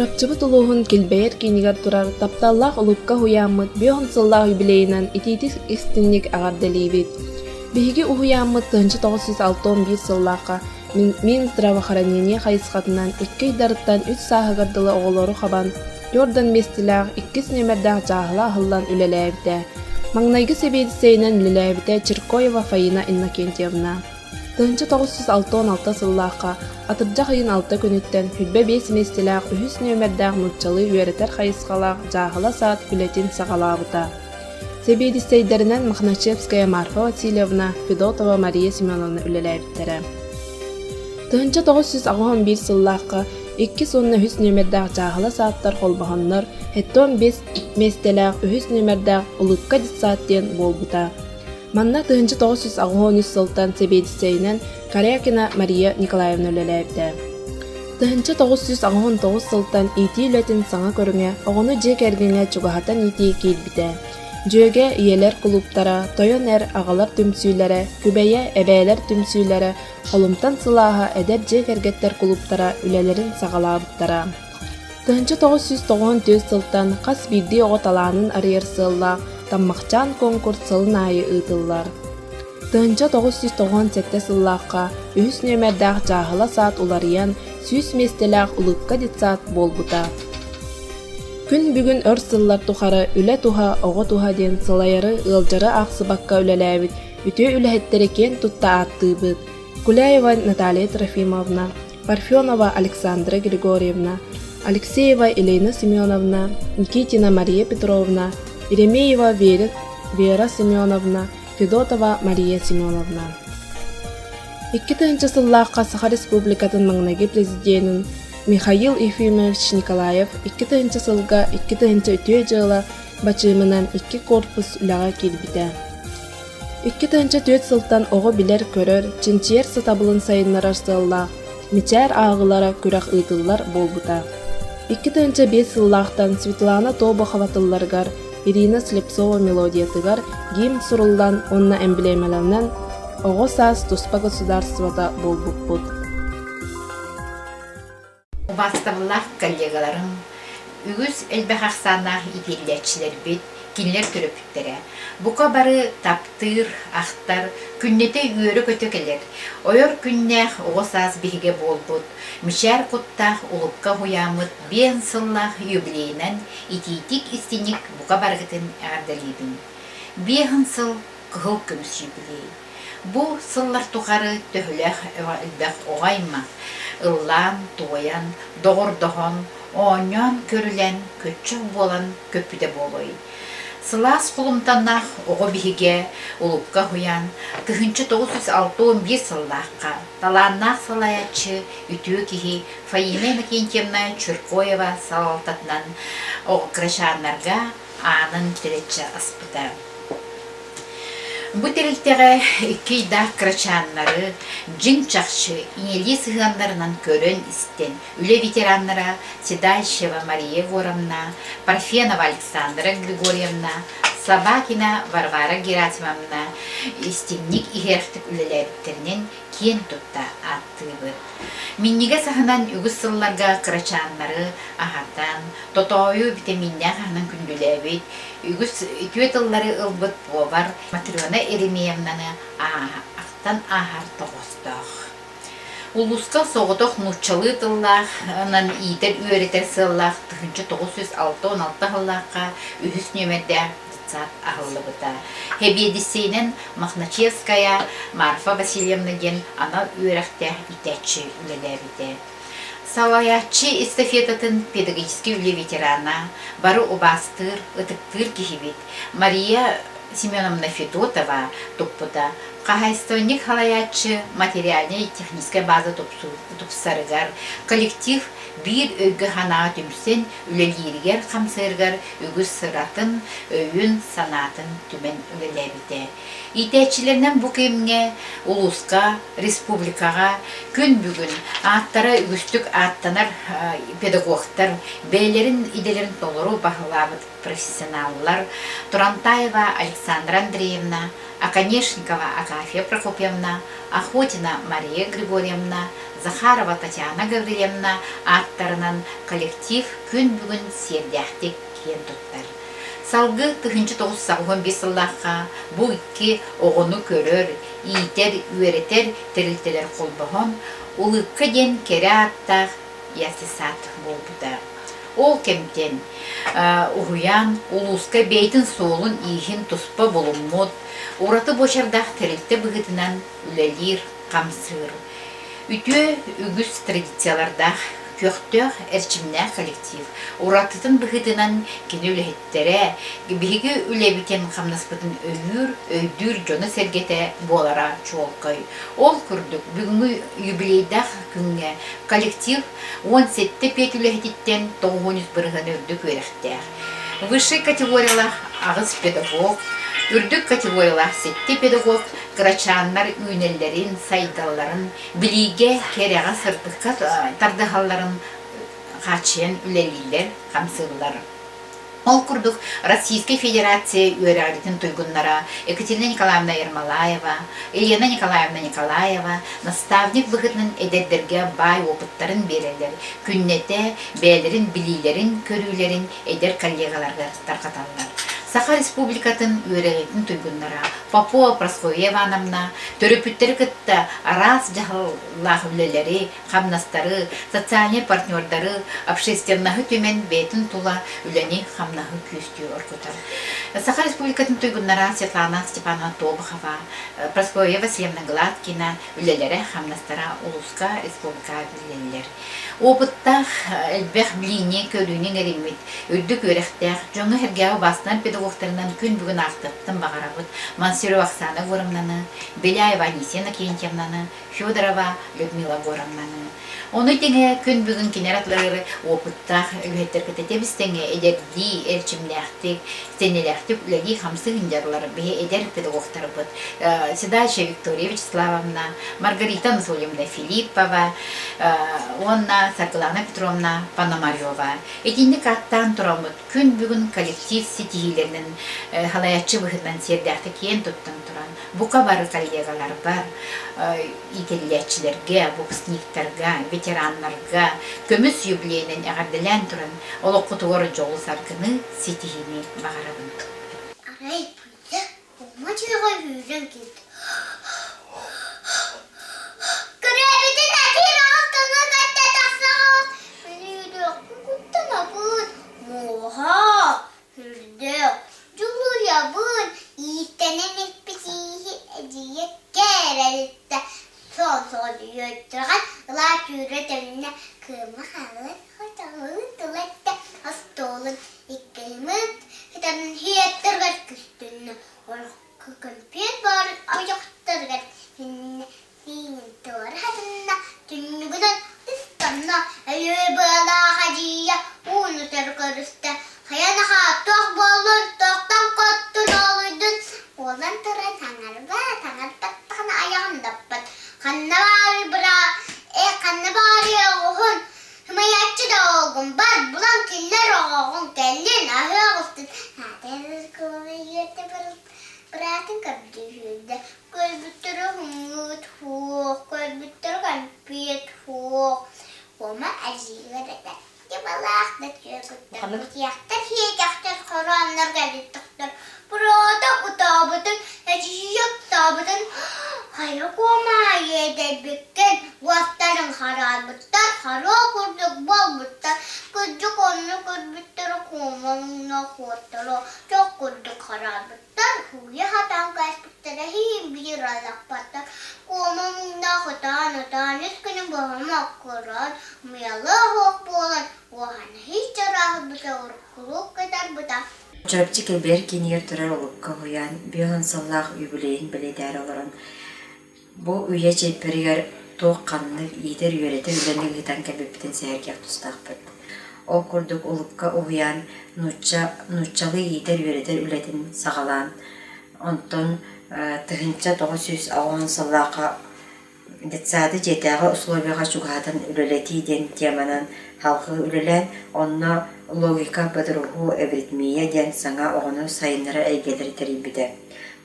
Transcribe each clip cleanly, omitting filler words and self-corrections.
Сырапчыбыт улуғын келбейер кейнігер турар тапталлах улукка хуяммыт бүйон сыллах юбилейнан ититис истинник ағарделейбит. Биһиги уһуяммыт 1961 сыллаққа Мин здравоохранение хайысқатынан 2 дарыттан 3 сағығырдылы оғылору қабан Йордан местілақ 2 нөмердақ жағыла ahыллан үлеләйбіде. Маңнайғы себейдісейнен үлеләйбіде Чиркоева Фаина Иннокентьевна. 1966 сыллаққа атыржақ айын 6 күніттен хүлбе 5 местілақ 3 нөмердақ мұтчалы үйеретер хайысқалақ жағыла саат бюллетин сағалабыта. Себейдісейдерінен Махначевская Марфа Васильевна, Федотова Мария Семеновна үлеләйбіттері. 1911 сыллаққа 2 сонна 3 нөмердақ жағыла сааттар қолбағанлар, хеттон 5 местілақ 3 нөмердақ ұлыққа дисааттен болбыта. Манна 1913 сылтан себейдісейінен Карякина Мария Николаевна үлеләйбді. 1919 сылтан ити үлетін саңа көріңе, оғыны жек әргіңе чуғахатан ити кейлбіде. Жөге иелер клубтара, тойон ағалар түмсүйлері, күбәйе әбәйлер түмсүйлері, қолымтан сылаға әдәп жек әргеттер клубтара үлелерін сағалабыттара. 1994 сылтан қас бірді оғыталанын арыер сыллақ, таммақчан конкурс сылын айы ұтылар. 1998 сыллаққа 3 нөмердақ жағыла саат улариян сүйіс местелақ ұлыққа дитсаат болбыта. Күн бүгін өр сыллар тухары үле туха, оғы туха ден сылайыры ылжары ақсыбаққа үлеләбіт, үте үләхеттері кен тұтта аттыбыт. Куляева Наталья Трофимовна, Парфенова Александра Григорьевна, Алексеева Елена Семеновна, Никитина Мария Петровна, Еремеева Вера Семеновна, Федотова Мария Семеновна. 2 сыллаққа Саха Республикатын маңнайғы президентін Михаил Ефимович Николаев 2 сылға 2 өтөй жылы бачымынан 2 корпус үліға келбіді. 2 сылтан оғы білер көрір, чинчиер сатабылын сайынлар сылла, мечәр ағылара күрақ ұйтылар болбыта. 2 5 сыллақтан Светлана Тобоховатылларгар, Ирина Слепцова мелодиятыгар гимн сурулдан онна эмблемаланан оғы саас туспа государствода болбуппут. Бастамлах коллегаларым, үгіз әлбәқақсанақ ителләтшілер бет, кинлер түріпіттері. Бұқа бары таптыр, ақтар, күннете үйері көтекелер. Ойыр күннәқ оғысаз бігі болбұд. Мишәр құттақ ұлыпқа хуямыд, бен сыллақ юбилейнен ититик истинник бұқа барғытын ағардалейбін. Бен сыл қығыл күміс юбилей. Бұл сыллар тұқары төхіләқ әлбәқ оғайма. Ыллан, туян, доғыр-доғын, оңян көрілен, көтчіг болан көпіде болой. Сылас құлымтаннақ оғы бігі ұлыпқа хуян, 1961 сыллаққа, таланнақ сылаячы үтіу кихи Фаина Иннокентьевна Чиркоева салалтатынан оғы крашанларға анын тіретші аспыта. Бұл тәрілтігі кейдақ крачанлары, жин чақшы, инелі сығанларынан көрін істен, үлі ветеранлара Седальшева Мария Воровна, Парфенова Александра Григорьевна, Слабакина Варвара Герасимовна, истинник игерқтік үлілеріктерінен кен тұтта аттығы. Миннеге сағынан үгіз сылларға крачанлары ағаттан, тотойу витаминнен қағынан күнділәбет, үгіз түйетіллары ұлбыт болар, Матрена Еремеевнаны ақтан ағар тоғыстық. Улуска соғытық нұтчалы тыллақ, онан иетер үйеретер сыллақ 1906-16 ғыллаққа үхіс нөмерді ағылы бұта. Хебедісейнен Махначевская Марфа Васильевна ген ана үйеректі итәтші үлеләбіде. Салаячы эстафетатын педагогический үле ветерана, бары убастыр, ытыктыр кихибит. Мария Семеновна Федотова туппыда. Қағайстойник халаячы материальная и техническая база тупсарыгар. Коллектив bir ögü hana tümsen üleliyirger kamsırgar ögü sıratın öyün sanatın tümen ülelebide. İteçilerinden bu kemge uluska, respublikaga gün bugün attara ügüstük attanar pedagoglar, beylerin idelerin doluru bahılavıd profesyonallar Turantayeva Александра Андреевна, Аконешникова Агафья Прокопьевна, Охотина Мария Григорьевна, Захарова Татьяна Гаврилевна аттарынан коллектив күн бүгін сердяхтек кен туттар. Салгы тыхынчы 9-15 сыллаққа бұл икки оғыны көрөр, ийтер, үйеретер, тірілтелер қолбығын, улыққа ден кере аттақ ясысат болбыда. Ол кемтен уруян, улуска бейтін соолын ийхин туспа болуммуд, ураты бошардақ тірілті бұғытынан үлелер, қамсыр. Үтө үгіс традициялардақ көқтөк әрчімнә коллектив. Уратытын бұғытынан кені үләхеттере, бігі үләбітен қамнаспытын өйдүр жоны сәргеті болара чуолқай. Ол күрдік бүгінгі юбилейдақ күнге коллектив 17 пет үләхеттен 900 бірғын үрдік өріқтер. Высший категориялах ағыз педагог, үрдік категориялах 7 педагог, грачаннар үйнелерін, сайдалларын, біліге кереға сырдыққа тардығаларын қачен үлелілер, қамсығылар. Ол күрдік Российской Федерация үйерағалетін тұйгынлара Екатерина Николаевна Ермолаева, Елена Николаевна Николаева, наставник бұғытның әдердерге бай опыттарын берелер, күннете бәлерін, білейлерін, көрілерін әдер коллегаларға тарқаталар. Саха Республикатын үйерағалетін тұйгынлара Попова Прасковья Ивановна, төрөпүттері кітті арас жағыллағы үлелері, қамнастары, социальный партнердары, общественнағы төмен бәйтін тула үлені қамнағы күстіу оркутар. Саха Республикатын тұйгынлара Светлана Степановна Тобахова, Прасковья Васильевна Гладкина үлелері қамнастара Улуска Республика үлелер. Опыттақ әлбәқ біліне көрінің әремет, үрдік өріқтәқ, жоңы әргәу басынан педагогтарынан күн бүгін ақтыптың бағарабыд, Мансирова Оксана Горомнаны, Беляева Анисена Кентьевнаны, Федорова Людмила Горомнаны. Оны теңе күн бүгін кенератлары опыттақ үлеттер кәтетебістеңе әдерді, әрчімләқтік, стенеләқтік үләді қамсы ғындарлары бе әдер педагогтары бұд. Седача Виктория Вячеславовна, Маргарита Анатольевна Филиппова, Онна Саркалана Петровна Пономарева. Әдінді аттан тұрамыд күн бүгін коллектив сетигілерінің халаятчы бұғыдан сердәқті кен тұттан тұран. Бұқа бары коллегалар бар, ителләтчілерге, боксниктарға, ветеранларға, көміс юбилейнен әғарділән тұран, олық құтуғыры жолы сарқыны сетигіні бағарабын. Арай бұйды, ұмачыға үйрен келді. Көрәбетін әтер алтыны кәтті тақсағыз. Білейді, құттын абын. Моға, үрді, жұлу ябын. Иістенен екпесейі әдейі кәрәлітті. Сол үйеттіған ұлап үйретіміне кымы қалын, қотағын тұлетті. Астолын еккеліміт, хетарын хеттіргәт күстіні. Орқы көмпет бар аяқтыргәт. Сенің тұр хатынна, түнігінен ұстанна. Әлі бұла хажия, ұны түркірісті. Қаяны қаттық болыр, тоқтан қоттын олыдын. Олан тұран таңарба, таңартақтығын аяғын даппат. Қанна бары бұра, қанна бары оғын. Хымаятчы да оғын бар, бұлан келер оғын кәлін ағы оғыстын. Әдәр көмі ерді бұратын көмді жүрді. Көрбіттірі ғымыт хоқ, көрбіттірі қанпет хоқ. Ома әжігір әдәр. Дебалақ да көргіттір. Бұтияқтыр, хейкақтыр, қоранлар кәліттіқтір. Бұрада ұтабыдың, әжігіп табыдың. Қайы кома едәбеккен, уақтарын қарар бұттар, қара көрдік бол бұттар. Күрді қонны көрбіттірі комаңына қоттыры, жоқ көрді қарар бұттар. Хуя хатан қайс бұттары хейін бір алақ баттар. Комаңына қотан, ескінің бағымақ көрар. Миялы хоқ болан, оған хейс жарағы бұта ұрқылық қадар бұта. Жабчы келбер кенер тұрар олыққа ғуян, бүйін саллақ үйбілейін біледер олырын. Бұл үйе жепірігер тоқ қанлық едер үйереті үләнің ғитан кәбептен сәргек тұстақ бұд. Ол күрдік олыққа ұғыян, нұтчалы едер үйеретер үләтін сағалан. Онтон тұхынча 900 ауын саллаққа детсады жетәғі условияға жүғадын үлелеті ден теманан халқы үлелен, онына логика бадыруху эвритмия ден саңа оғыны сайынлары әйгелері тәрейбіді.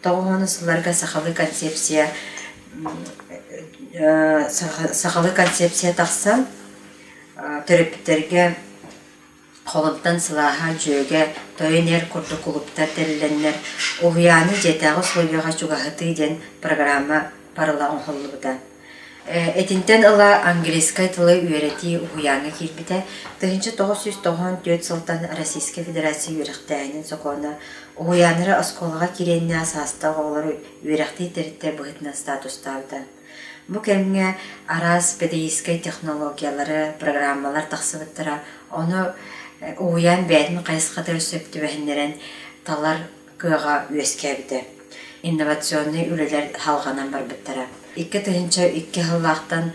тоғаны сыларға сақалы концепция тақсан төрөптерге қолымтан сылаға жөге тойынер күрді клубта тәріленер ұғияны жетағы условияға чуғағыты ден программа парылағын қолыбыда. Этинтен ыла английскай тылы үйрети уяңы кирбите 1994 сылтан Российская Федерация үйректәйнин соқуына уяныры осколға киренне асаста олары үйректі терітте бұғытна статустарды. Бұ кәмге арас педагогическай технологиялары, программалар тақсыбыттыра, оны уян бәдін қайсықатыр сөпті бәхіндерін талар кыға өскәбіді. Инновационный үлелер халғанан бар бұттыра. 2 хыллақтан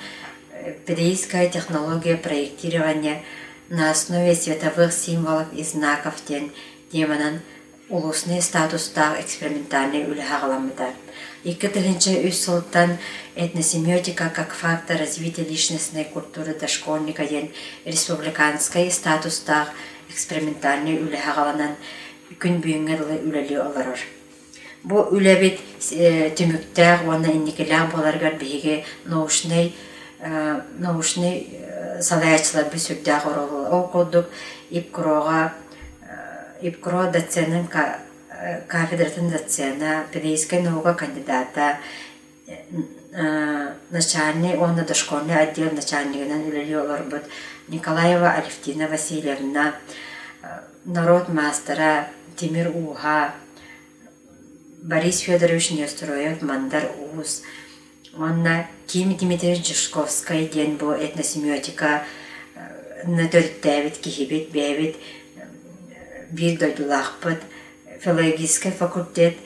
педагогическая технология проектирования на основе световых символов и знаков ден теманан улусный статуста экспериментальный үлі хағаламыда. 2 сылттан этносемиотика как фактор развития личностной культуры дошкольника ден республиканской статуста экспериментальный үлі хағаланан күн бүйінгерлі үлелі оларыр. Бу үләбит түмүктәр, оны инникеләр боларгар биге научный салаячылар бу сүрдәг оролу. Окудук ипкро доценин кафедратын доцена, педагогическая наука кандидата, начальник, он дошкольный отдел начальнигынан үлели олар бут Николаева Алевтина Васильевна, народ мастера Тимир Уха, Борис Федорович Нестроев, Мандар Уз, Анна Ким Дмитриевич Жишковская, ден бу этносемиотика, на төрттәбит, кихибит, бәбит, бир дойдулақпыт, филологический факультет,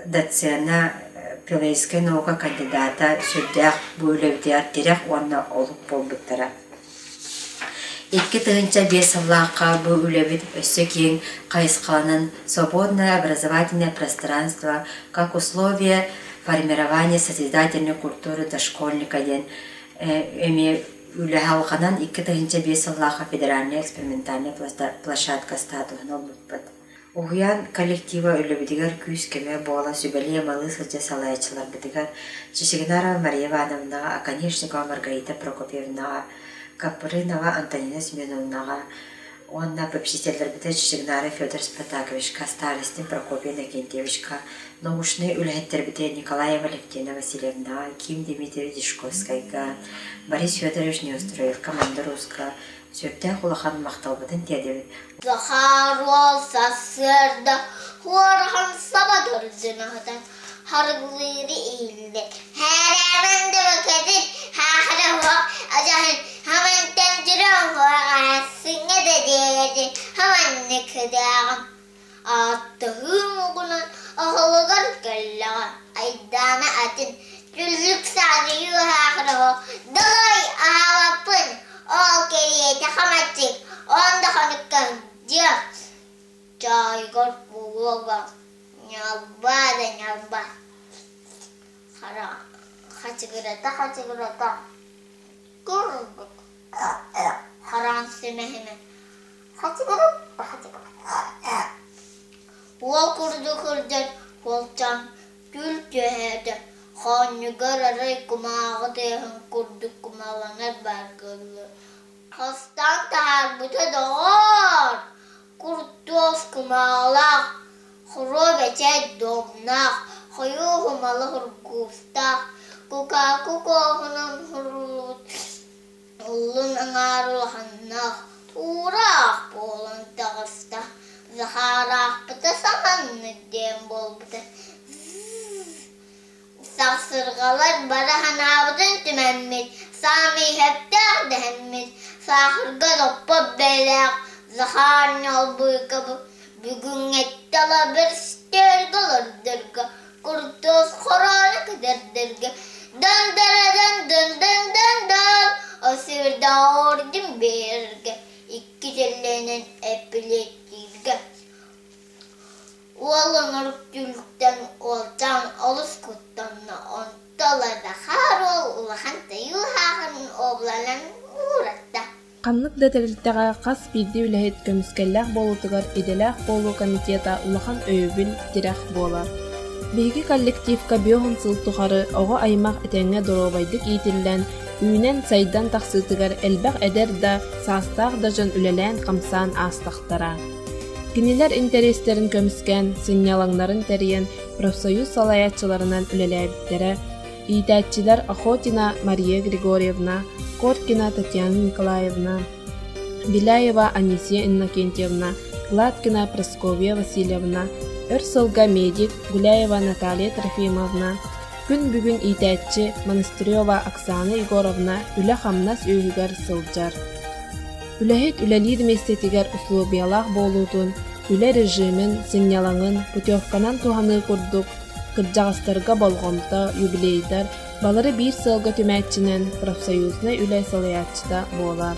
доцена, филологическая наука кандидата, сүрдәк, бүлевдер, терек, онна олық болбыттара. 2 сыллаққа бұл үлебет өсі кейін қайысқанын свободное образовательное пространство как условие формирования созидательной культуры дошкольника ден эми үлі халқанан 2 сыллаққа федеральная экспериментальная площадка статуын олбыппыт. Уғиян коллектива үлебедігер күйіз кеме бола сүбәлия малы сылжа салайчылар бідігер Чечегинарова Мария Ивановнаға, Аконечникова Маргарита Прокопьевнаға, Капрынова Антонина Семеновнаға, онна попечительдер біті Чечегинара Федор Спартаковичка, Старостин Прокопия Накентьевичка, научный үләттер біті Николаева Алевтина Васильевна, Ким Дмитриевич Дишковскайга, Борис Федорович Неустроев, команда Руска, сөпті құлақан мақтал бітін тедебет. Захар olsa sırda, Orhan sabadır zinadan, hargıları eğildi. Her evinde vakit, her vak, acayip, hemen tencerem var, singe de diyedi, hemen ne kadar. Attığım oğlan, ahılıgar galla, aydana atın, cüllük sanıyor her vak, dalay avapın, o geriye takamatçık, onda kanıkkan, Jaigor buloga nyaba hara khachgrata kurg haran semehme khachgrata wal kurdu holcam gül cehede khanygar kumağde kurdu kumalanar bargılı hastan tarbuta doğar Kurtos kumalak, хробячать домнах, хою малых густах, кука кукохнам хрут, улун ангарулханнах, турах полон тағыста, захарах пытасаманны дем болбыты. Сақсырғалар бара ханабыдын түмәнмет, сами хептақ дәммет, сақырға доппа бәләқ, Захар нялбыкабы, бүгін әттала бір стер қалырдырға, Kurtos хораны кідірдірге, дан-дан-дан-дан-дан-дан, Осырда ордын берге, Икки желленен әпілеттірге. Олың ұрктүліктен олжан олыс күттанна, Онтала Захар ол ұлахан тайу хағын облалан ұратта. Қанлык детективтага қас бирди үләһет көмүскәлләр болутыгар иделәх болу комитета улахан өйбүл тирәх болар. Биги коллективка биоһун сылтухары оҕо аймах этеңҥэ доробайдык иитиллэн үүнэн сайдан тахсыытыгар элбэх эдэр да саастаах дажан үлэлээн хамсаан аастахтара. Кинилэр интерестерин көмүскэн сыннялаңнарын тэриен профсоюз салаячыларынан үлэлээбиттере иитээччилэр Охотина Мария Григорьевна, Коркина Татьяна Николаевна, Беляева Анисия Иннокентьевна, Гладкина Прасковья Васильевна, Өрсылга медик Гуляева Наталья Трофимовна, күн бүгүн иитээччи Монастырева Оксана Егоровна үлэ хамнас үйүгэр сылжар. Үлэхит үлэлиир местетигер услубиялах болуутун, үлэ режимин, сыннялаңын, путевканан туханы курдук, кырдьаҕастарга болгомто юбилейдар, балары биир сылга түмээччинен профсоюзна үлэ салаяччыта болар.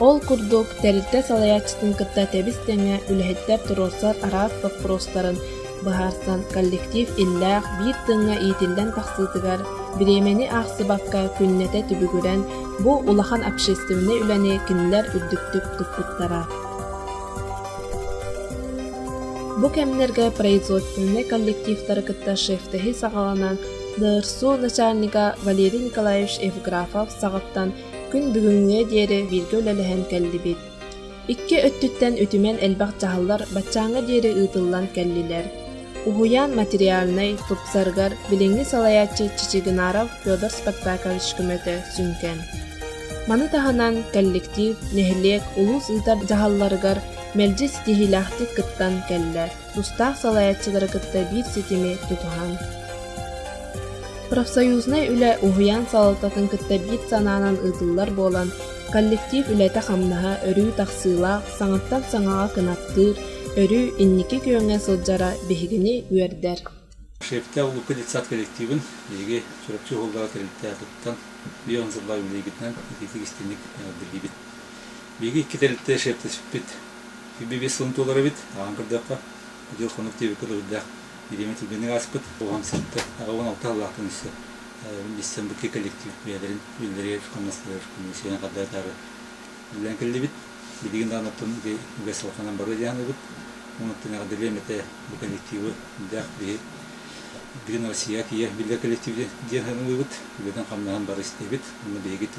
Ол курдук тәрилтэ салаяччытын кытта тэбистеңе үлэхиттер туросар араат вопростарын быһаарсан коллектив иллээх биир тыңҥа иитиллэн тахсыытыгар биремени аахсыбакка күннэтэ түбүгүрэн бу улахан общественный үлэни кинилэр үрдүктүк туппуттара. Бу кэмнерге производственный коллективтары кытта шефтэхи саҕаланан ДРСУ начальника Валерий Николаевич Евграфов саҕаттан күн бүгүнгө диэри бирге үлэлэһэн кэллибит. Икки өттүттэн үтүмен элбах жаһаллар баччааҥҥа диэри ыытыллан кэллилэр. Уһуян материальный тупсаргар билиңни салаяччы Чичигинаров Федор Спартакович көмөтө сүнкен. Маны таһанан коллектив нэһилиэк улус ыытар жаһалларыгар мэлдьи ситиһилээхтик кыттан кэллэр. Тустаах салаяччылары кытта биир ситими тутуһан. Профсоюзный үлэ уһуян салалтатын кытта биир санаанан ыытыллар буолан коллектив үлэте хамнаһа өрүү тахсыылаах саҥаттан саҥаҕа кынаттыыр өрүү инники күөҥҥэ сылдьара биһигини үөрдэр. Шефте улупка детсад коллективын еге чурапчы холдага терилтэ туттан бион сыллаа үлэйгитнен ититик истинник билибит. Биги икки терилтэ шефте сүппит. Бибес сылын толары бит, ағын кырдаққа үдел қонық тебекі дұрдақ биреме түлбенің аспыт. Оған сәтті ағауын алты аллақтың үсі. Бестен бүкке коллектив бәдерін үлдерге қамнастырыр күнесен қаддатары үлден кілді бит. Бидеген дағынаттың үгі салқанан бары дияны бит. Онықтың ағдырлем әті бұл коллективі үлдәқ бірін Россия кие білді коллективде ден хәнің өйбіт. Үлден қамнаған бары істе бит. Оны бейгіт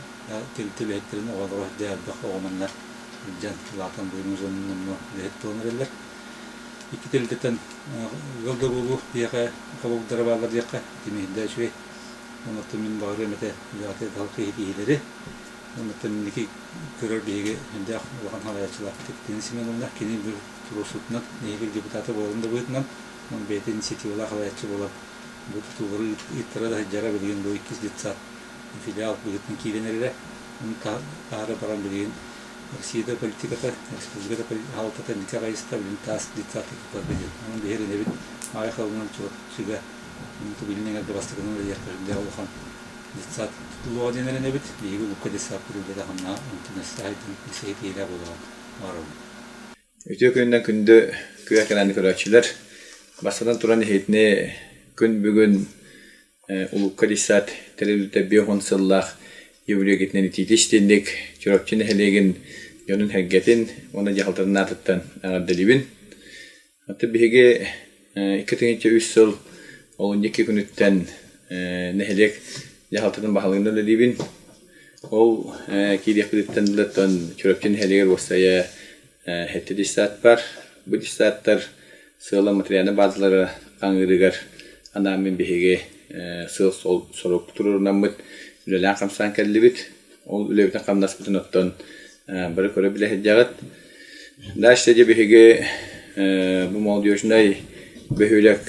тілі әттерін оғалығы дәғдақ оғаманлар. Жан латан буйның жонунун лет тонрелер. Икки телдетен голда болу яка кабылдары балар яка демейді швей. Онотты мен бағыры мете яты талқы етейлері. Онотты менеки көрір бейге әнде оған халаячылар тектенісімен онда кенен бір тұрусутынан нейгіл депутаты болында бұйтынан он бейті инициативала халаячы болып бұл тұтылғыры иттара да жара білген бұл 2 детсат филиал бұйтын кейленерері. Оны тағары баран білген Россияда политиката, республиката халтата никага иставлен тас дитсаты купабеден. Он бери не бит. Айхалнан чуга. Он билинен алды бастыгынан яктырда улхан. Дитсат лоденере не бит. Биги лукка дисап курулда хамна интернет-сайтын исейтийле болгон. Барым. Өтө көндөн күндө көйөкөнөн көрөчүлөр. Басадан туран хейтне күн бүгүн улукка дисат телевизде биохонсыллах еврейгитнен титиштендик чурапчыны хелеген Йонун хэггетин, оны жахалтарын атыттан ағаддалибин. Аты биһиге 2-3 сыл ол 2 күнүттен нехелек жахалтарын бахалыгын өлелибин. Ол кейдек күдіттен білеттен чурапчын хелегер остая хетті дистат бар. Бұл дистаттар сылы материаны базылары қаңырыгар анамын биһиге сыл сорук тұрурынан бұд үлелен қамсан кәлібіт. Ол үлебітен қамнас бұтын оттан бары көрі біле хеджағат. Дашта де біхіге бұл молдиошындай бөхілік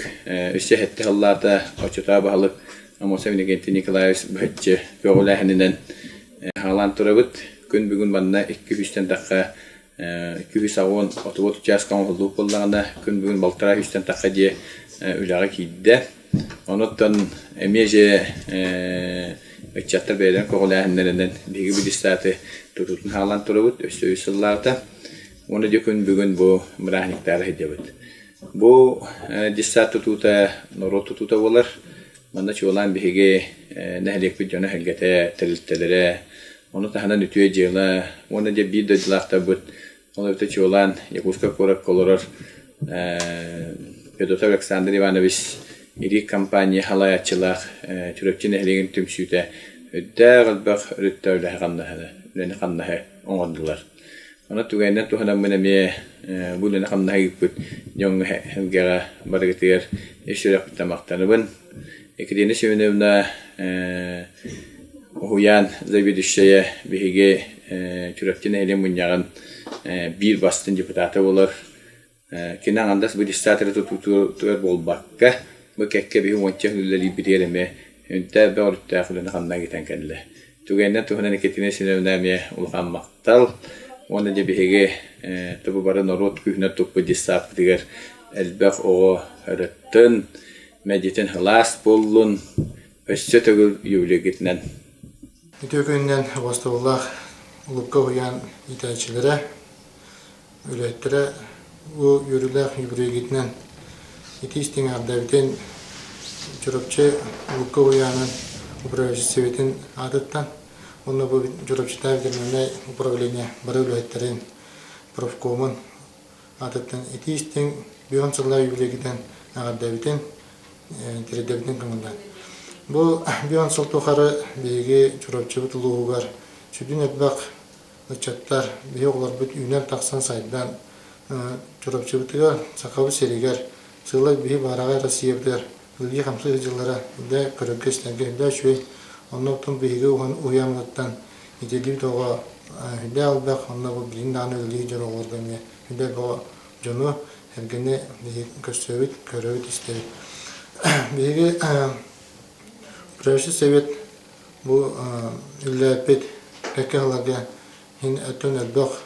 үссе хетті халлата очыта бағылық Амоса Винегенти Николаевич бөхітчі бөғілі әхінінен халан тұры бұд. Күн бүгін банна 200-тен таққа 200 ағуын отуғыт учасқан ғылдық болдағында күн бүгін балтара 100-тен таққа де үліға кейді. Оныттан әмеже Өтчаттар бәйден көғілі әхінлерінен бігі бүдістаты тұтутын халан тұры бұд, өсті өйсіллағыта. Оны дөкін бүгін бұл мұрахниктары хеде бұд. Бұл дистат тұтута, нұру тұтута болар. Манда чуылан бігі нәхілек бұд жона хәлгеті тәрілттелері. Оны таханан үтуе жиғла, оны де бір дөділақта бұд. Оны өті чуылан Якутска көріп қолырыр Федотов Александр Иванович ири компания халаячылах түрөпчүн элеген түмсүтэ өддөгөлбөк өрүттөөлө ханнахана лени ханнахы оңондулар. Ана тугайнан тухана менеме булена ханнахыппыт жоң хелгера барыгытыр эшерек тамактаныбын. Экидени сөөнөмна Хуян заведующая биге түрөпчүн элен муньяган бир бастын депутаты болор. Кинан андас будистатыры тутур болбакка бу кекке би мончаглы бирерме үнтә бөртә хулын ханна гитен кенле. Түгәннән туханан кетине синәмнәме улган мактал. Оны да биге тубу бары народ күһнә туп будистат дигәр әлбәх о хәрәттен мәдитен хлас буллун өссө төгүл юлегитнән. Түгәннән вастыллах улукка уян итәчләре үләттере у юрилах юбрегитнән итистин ардавтен журапчы улукка уянын управляющий советин адыттан онна бу журапчыта вернее управление бары үләттерин профкомын адыттан итистин бионсылла юбрегитнән ардавтен тердевтен командан бу бионсыл тухары беге журапчы бутулугар сүдүн этбак чаттар бе олар бит үнәр таксан сайдан Чурапчыбытыга сакабы серигер, сылай бихи барагай Россиябдер, үлги хамсы жыллара, үлдә көрөккесләргә, үлдә шуй, оннан тун бихиге уямлаттан, ителив тоға, үлдә албақ, оннан бұл білін даны үлги жыр олардан, үлдә бұл жону, әргені бихи көстөбіт, көрөбіт істебіт. Бихиге Управляющий совет бұл үлдә әппет, кәкке халарға, хин әттен әлбақ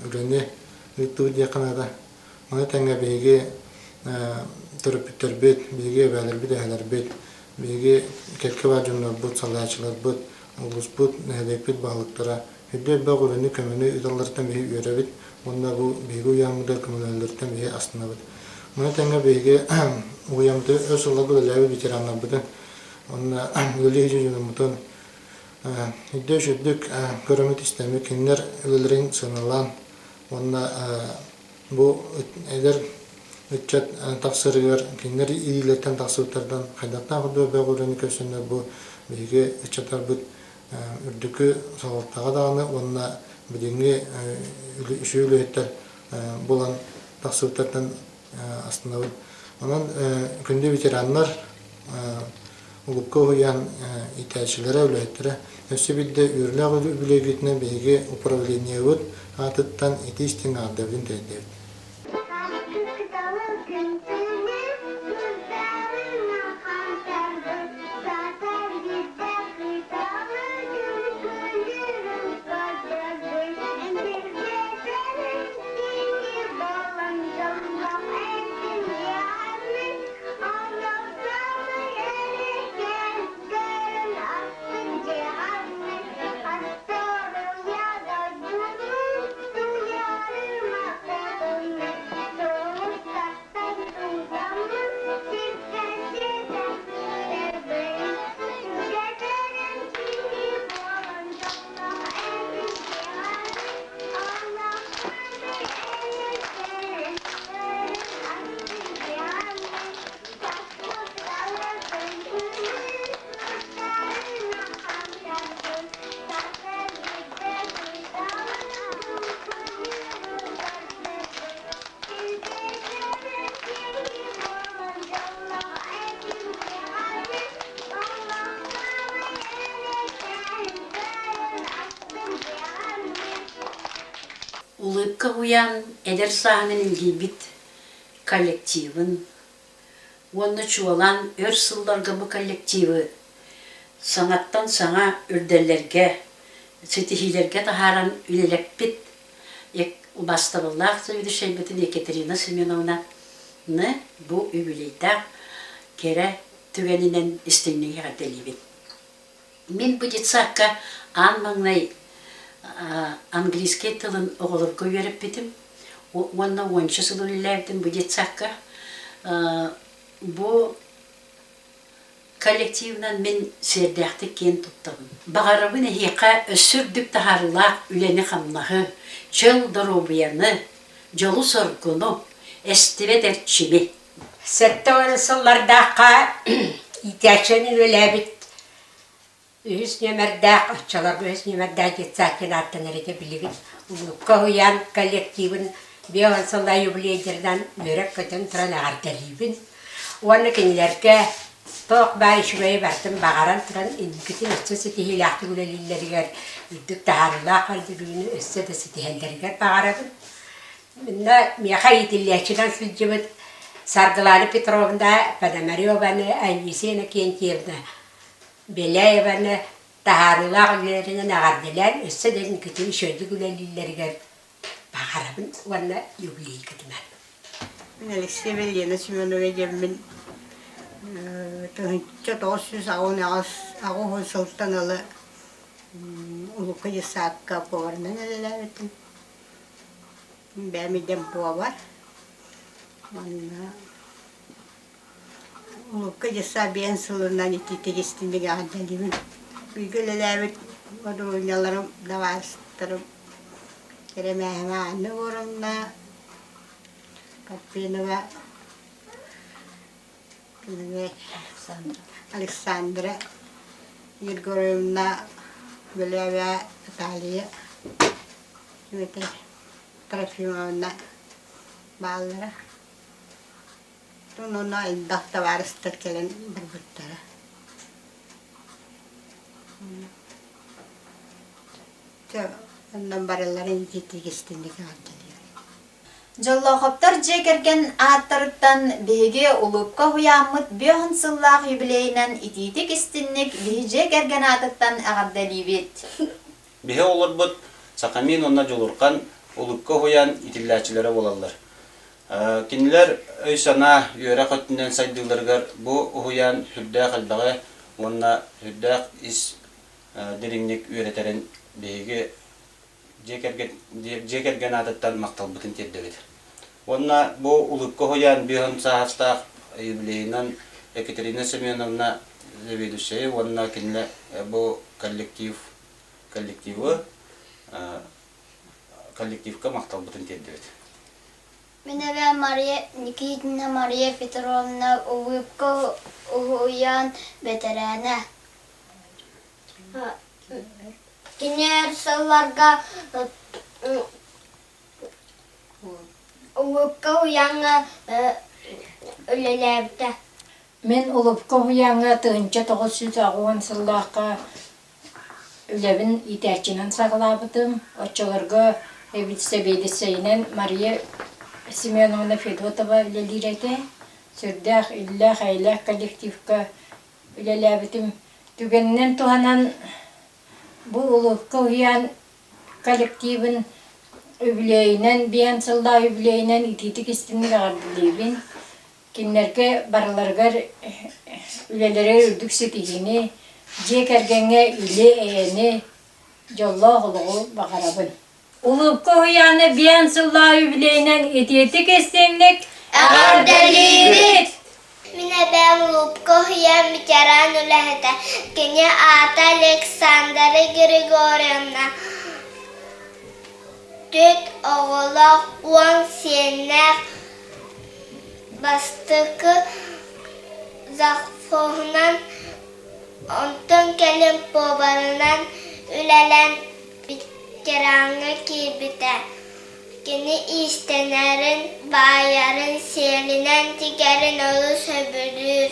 үләне, Литу диаканада, мана тәңгә беге төрөпүттөр бет, беге бәлер бит, әләр бет, беге кәкке ваҗуннар бут, салачлар бут, улус бут, нәдәк бит балыктара. Хәдә багылыны көмәне идаллардан беге үрәбит, монда бу беге ямда көмәләрдән беге астына бит. Мана тәңгә беге уямды өсөлләр белән ветераннар бит. Онда үле җыйны мутан. Хәдә шөддек көрәмет истәме киннәр үләрен саналан. Онна бу эдер үтчат таксырыгар кинер илилеттен таксыртардан кайдактан худо бөгөлөнү көсөнө бу биге үтчаттар бут үрдүкү саваттага дагы онна бидинге үшүлөттөр булан таксыртардан астына анан күндө ветераннар улукка уян итәчләре үләттәре өсөбидде үрләгы билегитне биге управление бут атыттан итистин ардавын тәдәп. Улыбка уян эдер саһынын гибит коллективын, оны чуалан өр сылларга бу коллективы саңаттан саңа үрдәлләргә, сетихиләргә тахаран үлеләппит, бастырыллах сөйдішәйбетін Екатерина Семеновна бу үбілейді кере түгенінен істейнеге ғаделебет. Мен bu детсаққа анмаңнай английский тылын оғылырға өріп бетім. Онна 10 сылылылардың bu детсаққа bu коллективнан мен сердәқті кен тұттығым. Бағарабын әйеқа өсірдік тахарылақ үләні қамнағы, жыл дұрубияны, жолу сұргыну, әстіве дәртшіме. Сәтті сыллардаққа итәшенін өләбіт. Үз нөмірдақ, атшалар өз нөмірдақ жетсакен артын әрете білігін. Улыққа ұян коллективін беған сылла юбилейдерден өрек көтін тұран ағардалибін. Оны кенелерге тоқ бәрі шүбәйі бәртін бағаран тұран үндікетін өсті сетихилақты үлелілерігер үддік тағарыла қалдырыны өсті де сетихелдерігер бағарабын. Мінна меха етілләчінен сүлжіміт Саргылары Петровна Пономареваны әнесені кентелді. Беляеваны тағарыла үлелерінен ағардылар өсті де үндікетін шөйдік үлелілерігер бағарабын. Оны юбилей күтімен. Мен Алексей Велена Семенове демін тұхынча 900 сылтанылы ұлықы есаққа поварынан әлеләбетін. Бәмеден буа бар. Ұлықы esa бен сылынан ететегестіндегі ағадалымын. Үйгіл әләбет ойналарым давастырым. Керемәйіме аны орынна. Капинова Александра Егоровна Белява Наталья Трофимовна Баллара Тунуна индақта барыстыр келен бір бұттары. Ондан барыларын жетегестіндегі артылы. Жоллоқоптар жекерген аттарыттан беге улупка хуяммыт беғын сыллақ юбилейнен ититик истинник беге жекерген аттыттан ағаддалибет. Беге олар бұд сақамин онна жолурқан улупка хуян итилләчілері болалар. Кинилер өй сана үйері қөттінден сайдылырғар бұ хуян хүрдәқ албағы онна хүрдәқ ис дереңнік үйретерін беге жекерген аттыттан мақтал бұтын тердегеді. Онна бу улупка хуян беғын сағастақ юбилейнен Екатерина Семеновна заведущая, онна кинле бу коллективка мақтал бұтын тердегеді. Мене Мария Никитина Мария Петровна улыбка хуян ветерана. Кинер сылларга улыбка хуянга өлеләбді. Мен улыбка хуянга тыгынча 910 сыллаққа үлебін итәчінен сағылабыдым. Очылырға Эвитсебедесейнен Мария Семеновна Федотова үлеліреті. Сүрдәқ, үлләқ, әйләқ коллективка үлеләбітім. Түгеннен туғанан bu ulupka huyan kollektivin übileyinen, biyan sılda übileyinen ititik istinlik ardılibin. Kinlerge barılargar ülelere ürdük setihini, jekergenge üle eğeni, jolla huluğu bakarabın. Ulupka huyanı biyan sılda übileyinen ititik istinlik ardılibin. Mine ben ulupka huyan biteran ülehete. Kene ata Aleksandra Grigorievna. 4 oğulak 10 seneler bastıkı zakfoğunan ondan gelin babalarından ülelen bitiranı kirbite. Kene istenerin bayarın selinen tigerin oğlu söbülür.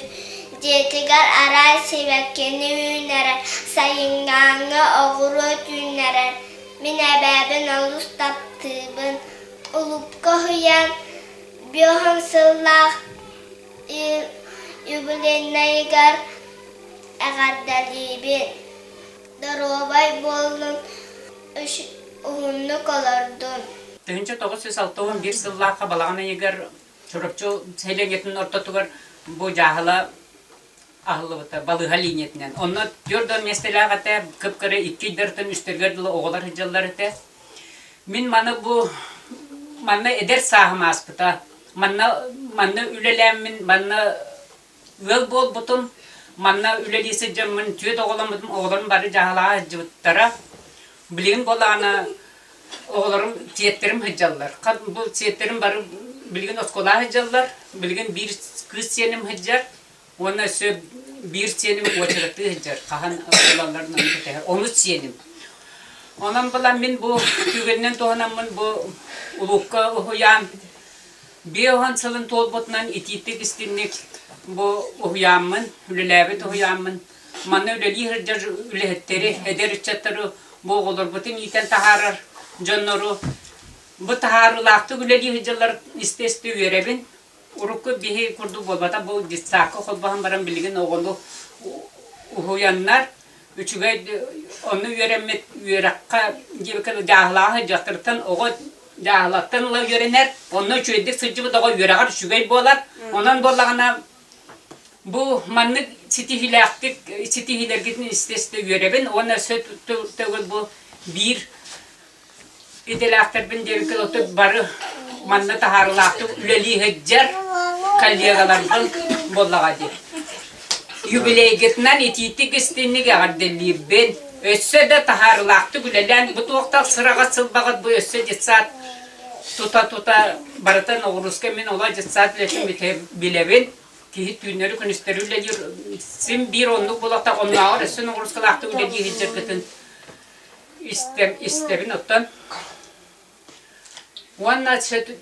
Jetigar aray sevekeni ünerer, sayınganı oğru tünerer. Mine bebin olus taptığın, ulupka huyan, biyohan sıllah, yubileyne yigar, eğaddalibin. Darobay bolun, uhunluk olurdun. Tühünce 961 sıllah balağına yigar, çorapçı seylengetin orta tugar, bu jahıla ahlıbıta balığa liniyetinden. Onu gördüğüm mesela hatta kıpkırı 2-4 üstlergerdili oğular hıcallar ete. Min manna eder sahım aspıta. Manna ülelemin, manna öl bol butum. Manna ülelisi camın tüyet oğlamadım, oğlarım bari jahılağa hıcıbıttara. Bilgin bolağına oğlarım tiyetlerim hıcallar. Bu tiyetlerim bari bilgin oskola hıcallar, bilgin bir kız senim hıcar, ona söz bir senim oçaraklı hıcar, kahan olanların anı tehir, 13 senim. Ondan bilen ben bu tügünden toğanamın bu ulukka uhuyan, bir ohan sılın tolbotnan ititik istinlik bu uhuyanmın, ülelebet uhuyanmın, manna üleli hıcar ülehetteri, heder içatları bu olur, bütün iten taharar, canları, bu taharılaqtı üleli hıcarlar istesti üyerebin, urukku bihi kurdu bolbata bu dissakı kolbahan baran bilgin oğulu uhuyanlar, üçüge onu üyeremet üyerakka gibi kılı cahlağı hıcakırtan oğul Jahlattanla yörener, onu çöydük sıcıbı dağı yüreğer şügey bolar. Ondan dolayına bu manlık sitihilerdik, sitihiler gittin isteste yörebin. Ona söz tövül bu bir idelaktar bin devkil otup barı manlı taharlaktı üleli hıccar kalyagalardan bollağa dir. Yübiley gittinden ititik istinlik ağırdeliyim ben. Össe de taharlaktı ülelen bu tuğakta sırağa sılbağı bu össe citsat tuta baratan oğruska min ola citsat leşim bilebin. Ki tünleri künüsteri ülelir. Sim bir onluk bulakta onlu ağır össe oğruska laktı üleli hıccar gıtın istemin ottan. Onunla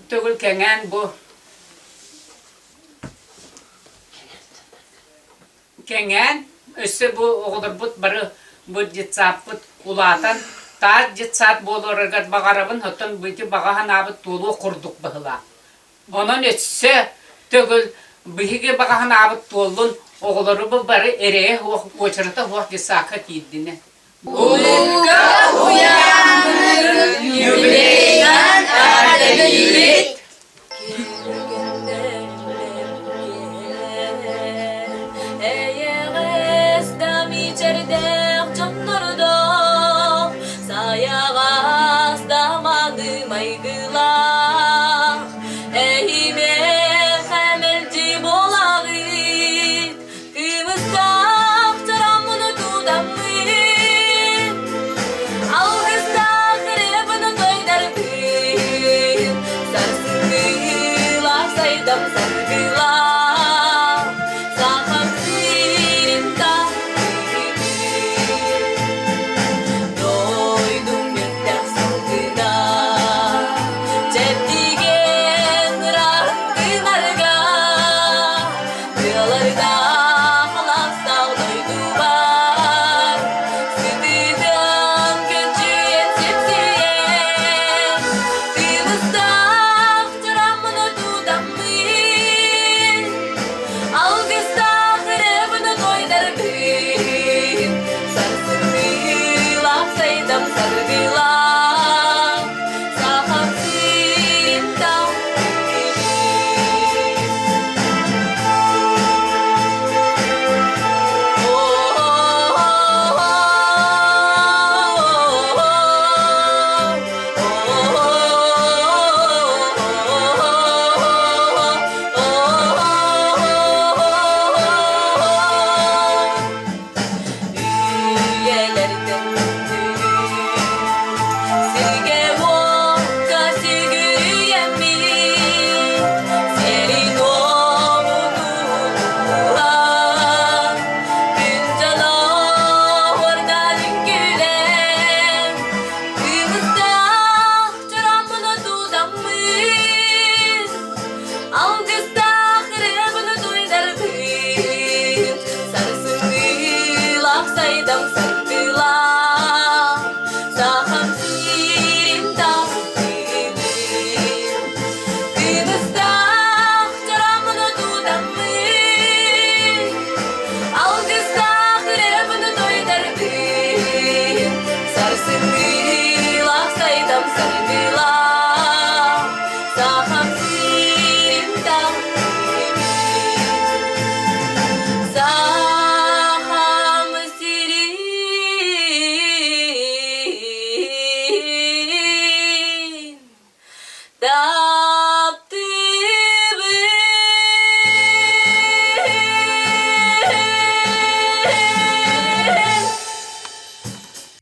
tövül kengen bu kengen össe bu oğulur but barı bu citsat but kulatan ta citsat bolorgar bagarabın hoton bu bagahan abı tolu kurduk bahla. Onun össe tövül bihige bagahan abı tolun oğuluru bu barı ereye oçarıta hoş citsaka kiddine. Ulukka uyanır yübleyen erdelilik.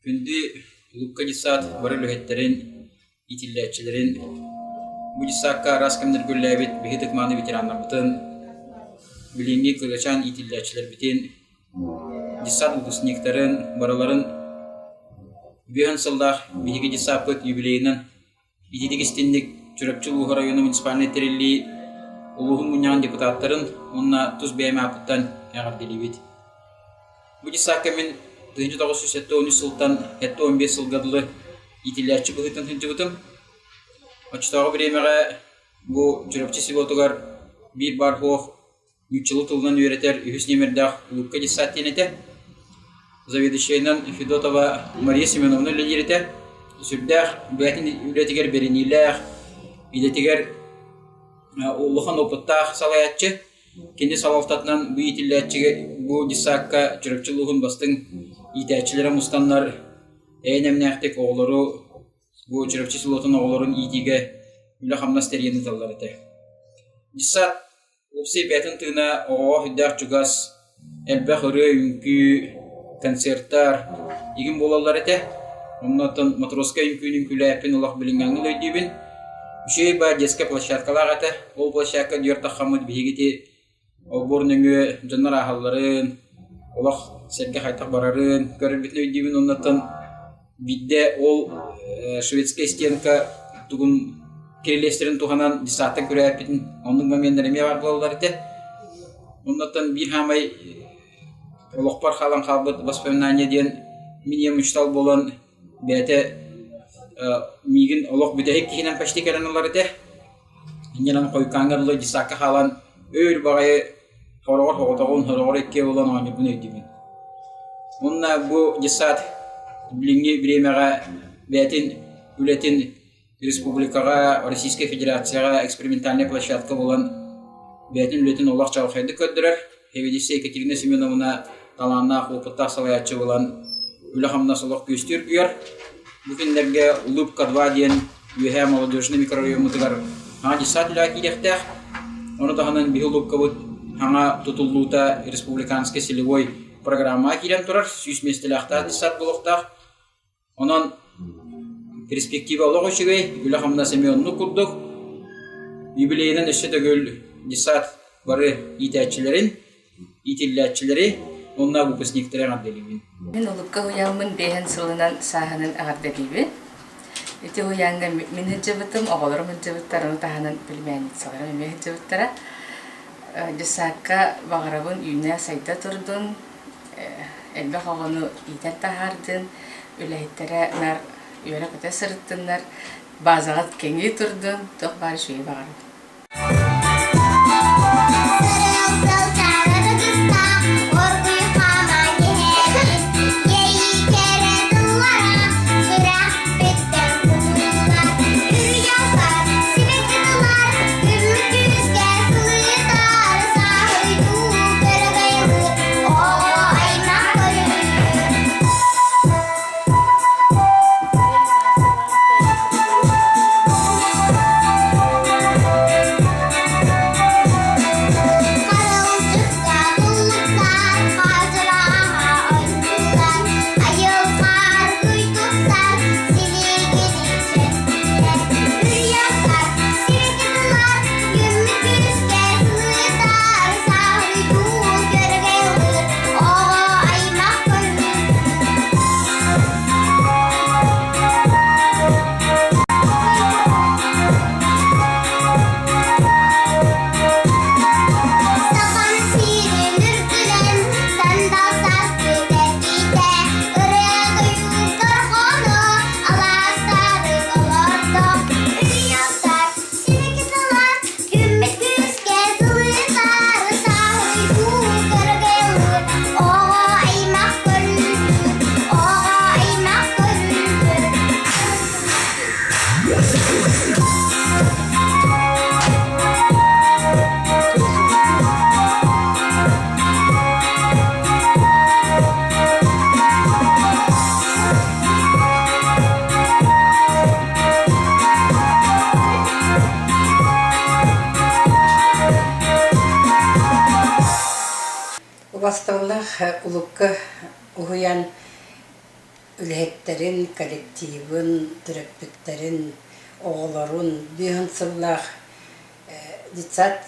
Gündü Lukka Cisat barı lühetlerin, itilletçilerin Будисакка раскамдыр гүлләбит бихитик маны ветераннар бутын билинги кылычан итиллячилер битен дисат выпускниктарын бараларын бүйөн сылдах биһиги дисапыт юбилейнен ититигистинник Чүрөпчүл району муниципальный терилли улуһун муньян депутаттарын онна туз бәймәпыттан ягардилибит. Будисакка мен 1970 сылтан 15 сылгадылы итиллячи быһытын хынчыбытым. Очтағы времяға бұл жүріпчі сивотығар бір бар хоқ үйтчілі тұлынан өретер үхіс немердақ ұлыққа десат тенеті. Заведущайынан Федотова Мария Семеновна лидереті. Сүрдәқ бәтін үретігер берениләқ, идетігер ұлыған опыттақ салаятчы. Кенде салафтатынан бұл етілләтчіге бұл десакка жүріпчі ұлығын бастың итәтчілері мұстанлар әйнәмнәқтік оғылары bu çırpçı silotun oğulların itiğe üle hamnas teriyeni tallar ete. Dissat, upsi betin tığına oğa hüddağ çugas, elbaq ırı, ünkü, konsertar, igin bolallar ete. Ondan matroska ünkünün küləpin olaq bilinganlı löydübün.Üşey ba deska plощадкалар ete. Ol plощадка dörtaq xamud bihigiti olbornöngü canlar ahalların, olaq serge haytaq bararın, görürbit löydübün ondan Бидде ол шведская стенка тугун кириллестерин туханан дисаттан көрәппитин ондун моменттер эме бар болалар эте. Оннан бир хамай олоқпар халан халбыт воспоминания ден минем мечтал болан бете мигин олоқ бүтек кихинен почти кераналар эте. Ненан койкангарлы дисакка халан өр багай хорогор хоготогун хорогор экке болан аныбын өйдүбүн. Онна бу дисат Блинги времяға бәтін үлетін республикаға, Российская Федерацияға экспериментальная площадка болан бәтін үлетін олақ чалқайды көддірер. Хеведесе Екатерина Семеновна таланна опыттақ салаятчы болан үлі қамна солық көстер күйер. Бүкіндерге Улыбка 2 ден үйе молодежный микрорайонытығар аңа десат үлі әкелектәқ. Оны тағынан бі Улыбка бұд аңа тұтылуыта республиканский селевой программа келен тұрар. Сүйіс местеліқтақ десат болықтақ. Онан перспектива олық үшігей, үлі қамна Семенну күрдік. Юбилейнен үші төгіл десат бары итәтчілерін, итилләтчілері, онна выпускниктері ағарделебін. Мен Улыбка ұяумын бейін сылынан сағының ағарделебін. Өте ұяңға менің жабытым, оғылырым жабыттарын тағанын білмәйінік саларым емейін жабыттара. Десакка бағарабын үйіне сайда тұрдың, әлбі қоғыны итәт тағардың, Үләйттері нар үйері көте сырыттынлар, базағат кеңей тұрдың, тоқ бары шүйі бағарып. Басталлах улукка уян үлһеттерин, коллективын, түрөппүттерин оғыларын, бүйін сыллақ, детсат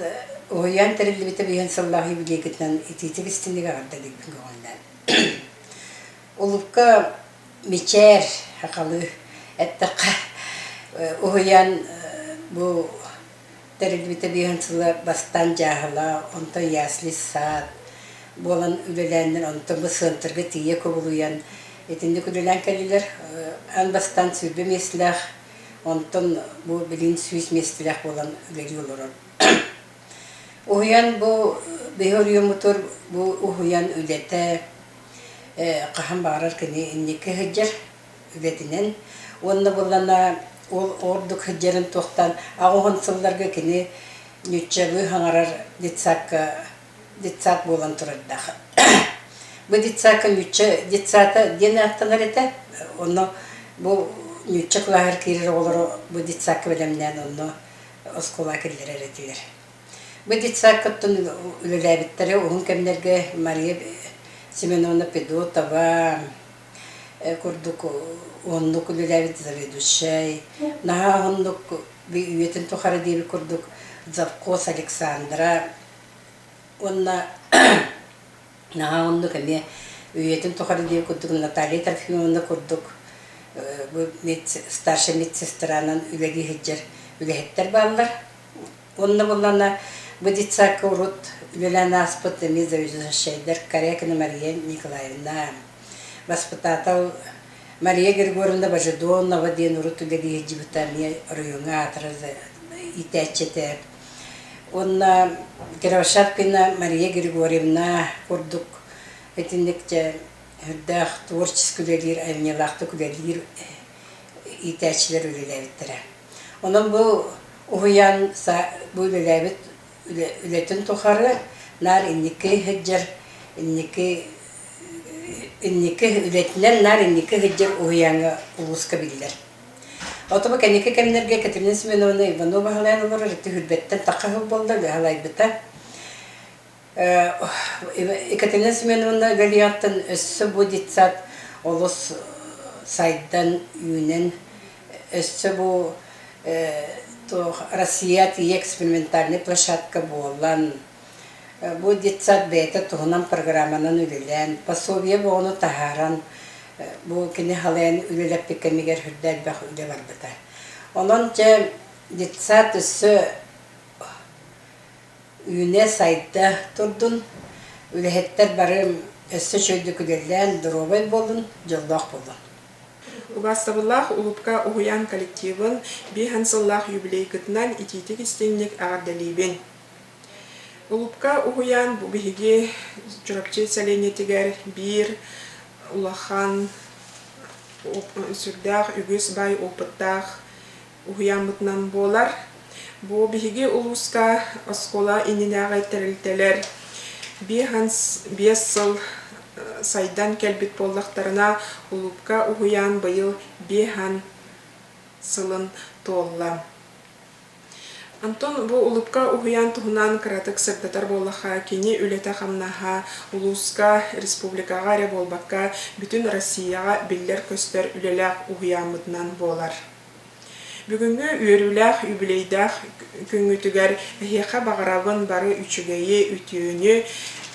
ойан тәрілі бүйін сыллақ юбилейгітнен ететік істіндегі ағарда дегбін көңілден. Олыққа мечер хақалы әттіққа ойан бұл тәрілі бүйін сыллақ бастан жағыла, онтан ясли саат, болан үлеләнден онтан бұл сынтырғы тие көбілуян. Етінде күлелән кәлілер, ән бастан сүрбе месіләқ, онтан бұл білін сүйіс месіләқ болан үлелі олырыр. Ухуян бұл бейхөр үйімітір, бұл ухуян үлеті қахан бағарар кәне иннекі хыджар үлетінен. Онны болана ол ордық хыджарын тоқтан ағуғын сылларға кәне нүтчәгі хаңарар детсак болан тұрырдағы. Бұл детсакы нүтчі, детсаты дені аттанар еті, оны бұл нүтчі құлағыр керір олары бұл детсакы білімнен оны оскола келдер әретілер. Бұл детсакы тұн үліләбіттері оғын кәмінерге Мария Семеновна Педотова, көрдік оғындық үліләбіт заведущай, наға оғындық үйетін тұқары дейбі көрдік Завкос Александра, онна наға оңды кәме үйетін тұқары дейбі көрдік Наталья Трофимовна көрдік, старший медсестранан үләгі хеджер үләхеттер балылар. Онна болана бұл детсакы ұрыт үләлән аспыт әме заведущайдар Корякина Мария Николаевна. Воспитатал Мария Григорьевна Бажедонова ден ұрыт үләгі хеджі бұтаме районға атырызы итәтчетер. Онна Кировошапкина Мария Григорьевна көрдік әтіндікте үрдәқ творческий үлелер, әмнелақты үлелер итәтчілер үлеләбіттірі. Оның бұл ұғыян бұл үлеләбіт үлетін тұқары нар иннекі хеджер, иннекі үлетінен нар иннекі хеджер ұғыянға ұлысқа білдер. Отоба кәнеке кәмінерге Катерина Семеновна Иванова ғалайын олар әтті хүрбеттен таққа ғыл болды, ғалай біта. Екатерина Семеновна Галияттан өссі бұ детсат олыс сайдан үйінен өссі бұ Россия тие экспериментальный площадка болан. Бұ детсат бәйті тұғынан программанан үлілен, пособие бұғыны тағаран. Бұл кені халайын үлелеп пекемегер хүрдәл бәқ үле бар бұта. Онын же детсат өссі үйіне сайда тұрдын, үлехеттер барым өссі шөйді күдерлән дұробай болын, жолдақ болын. Угастабыллах улупка угуян коллективын бейхансыллах юбилейгітінен итетік істемнік ағардалейбен. Улупка угуян бұл бейге жүрапче сәленетігер бір улахан сүрдәқ үгіз бай опыттақ угуян бұтынан болар. Бұл бейге улуска оскола иненәғай тәрілтелер 5 сыл сайдан кәлбет болдақтарына улупка угуян байыл 5 сылын толла. Антон бұл улупка угуян тұғынан қыратық сырдатар болаға кені үлеті қамнаға улуска республикаға ре болбаққа бүтін Россияға білдер көстер үлеләқ угуянмытынан болар. Бүгінгі үйеруләқ юбилейдақ күнгітігер әхеқа бағарабын бары үчігейі үтіөні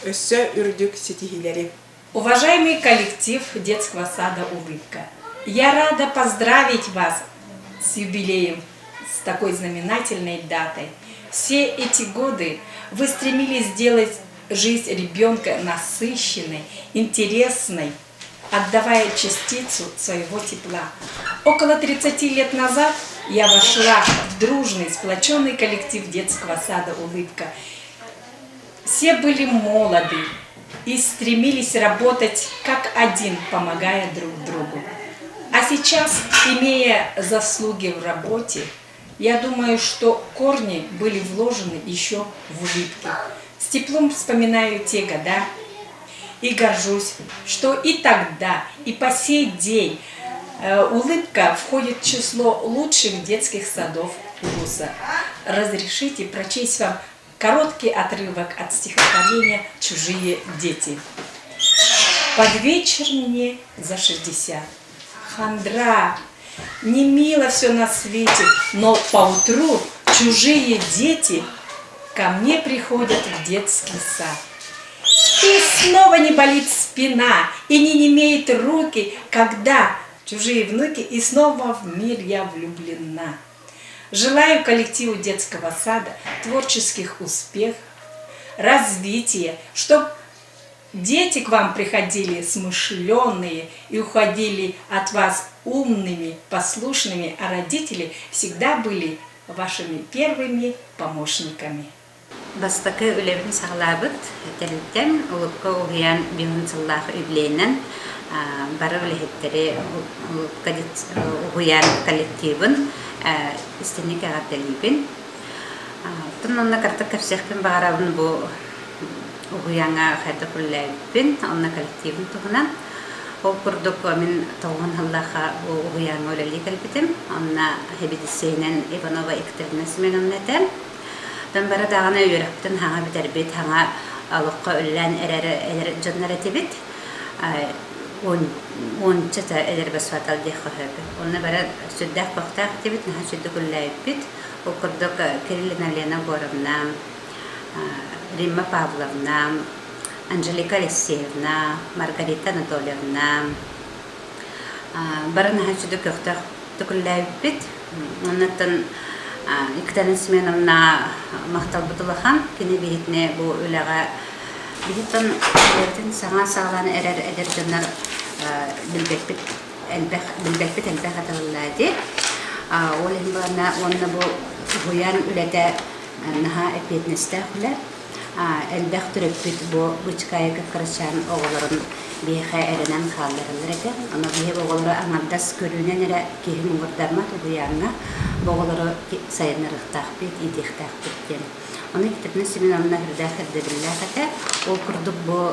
өссі үрдік сетихилері. Уважаемый коллектив детского сада «Улыбка», я рада поздравить вас с юбилеем, с такой знаменательной датой. Все эти годы вы стремились сделать жизнь ребенка насыщенной, интересной, отдавая частицу своего тепла. Около 30 лет назад я вошла в дружный, сплоченный коллектив детского сада «Улыбка». Все были молоды и стремились работать как один, помогая друг другу. А сейчас, имея заслуги в работе, я думаю, что корни были вложены еще в улыбки. С теплом вспоминаю те года и горжусь, что и тогда, и по сей день «Улыбка» входит в число лучших детских садов Улуса. Разрешите прочесть вам короткий отрывок от стихотворения «Чужие дети». Под вечер мне за 60. Хандра, Не мило все на свете, но поутру чужие дети ко мне приходят в детский сад. И снова не болит спина, и не немеют руки, когда чужие внуки, и снова в мир я влюблена. Желаю коллективу детского сада творческих успехов, развития, чтобы дети к вам приходили смышленые и уходили от вас умными, послушными, а родители всегда были вашими первыми помощниками. Бастакы үлебін сағлабыт, тәліттен ұлыққа ұғиян бүйін сыллағы үблейінен бары үлехеттері ұғиян коллективін істенеге ағаддалибін. Тұннанна қарта кәпсеқпен бағарабын бұл ұғияңа қайда күлләйбін, онна коллективін тұғынан. Ол күрдік мен тоғын ғыллаға ұғияңа өлелі кәлбітім, онна хебедісейнен Иванова Екатеринасымен оннетем. Тан бара дағана үйрәктен хаңа бітәрбет, хаңа алыққа үллән әрәр жонлар әтебет, ончата әрәр басватал дейққа хөбі. Оны бара сүддәқ бақтақ әтебет, наға сүдді күлләйіп бет. Ол күрдік Кириллина Лена Горовна, Римма Павловна, Анжелика Алексеевна, Маргарита Анатольевна. Бара наға сүдді көқтақ күлләйіп бет. Оннаттан Екатерина Семеновна мақтал бұтылыған, кені бейітіне бұл өліға бейіттен саңа сағыланы әрәр жонлар білбәкпет әлбәқ атылылады. Ол ең бағына онына бұл ғуян өләді наға әпетінесті құлар. Әлбәқ түріппет бұл бұчқайы қақырышан оғыларын бейхә әрінен қалдырылыр екен. Оны бейхе оғылары аңардас көрінен әрі кейін ұғырдармат ғуянға боғылары сайынырықтақ бет, идектақ беттен. Оны Екатерина Семеновна хүрдәқ үрдебілләқ әті. Ол күрдік бұл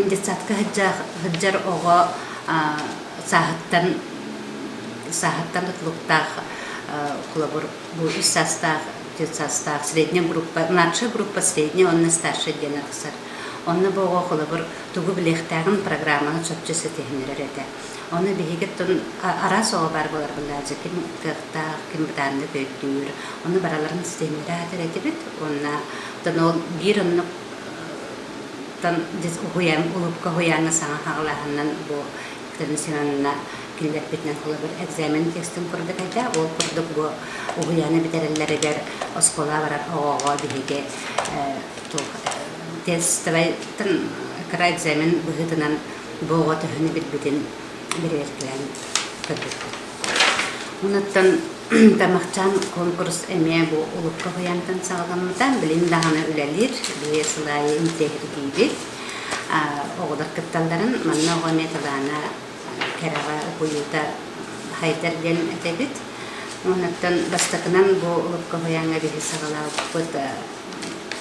детсатқа ғыджар оғы сағыттан ұтлықтақ бұл үш састақ, детсастақ, средняя группа, младшая группа, средняя, онна старшая дені қысыр. Оны бұғы құлы бір тұғы білектәғын программаны чөпчесі технерер әді. Оны бейгет ара соғы бар болар бұллады, кім қықтақ, кім бұтанды көйттүйір. Оны бараларын істемері әдір әді біт. Оны ол бір ұнық ұлыпқа ғуяңы саңа қағылағынан бұл Екатерина Семеновна кілдер бітінен құлы бір экзамен текстін құрдық әді. Ол құрдық бұл ғуяңы бітәрелер әгер осқола барар оғаға бейге тестовай кара экзамен бұғытынан бұға түхіні білбетін береркілен көрдікті. Онаттан тамақчан конкурс әме бұл ұлыққа ғоянтан сағыламыдан білім дағаны үләлер, бейе сылайы интегір кейбет. Оғылар кіпталдарын манна оға металана кәраға бұйылда хайдар ден әтебет. Онаттан бастықынан бұл ұлыққа ғоянға бейе сағылап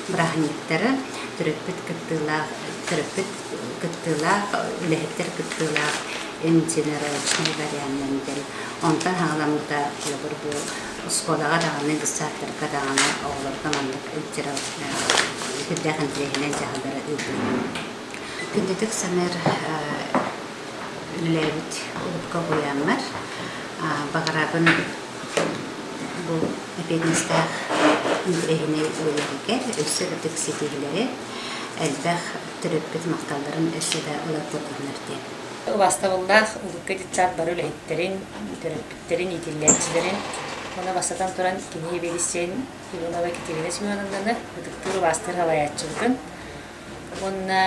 брахниктары түріппет кіттілақ, үләхеттер кіттілақ, инженерочный варианттен. Онтан хағаламыда бір бұл ұсқолаға дағаны, ғыстақтарға дағаны оғылардан андық үлдәғін тілегінен жағындары үлдірін. Күндетік саныр үләбіт ұлыпқа қоянмар. Бағарабын бұл әпетіністақ интелегіне өлігер, өсі үтік сетегілері әлбәқ түріппет мақталарын өсі де ұлапылғанырды. Бастабылдақ ұлыққа детсат бар өләйттерін, түріппеттерін, етелләтчілерін, оны бастатан тұран кенеге белесен Иванова Екатерина Семеновнаны ұтықтыры бастыр ғалаятчылдың. Онына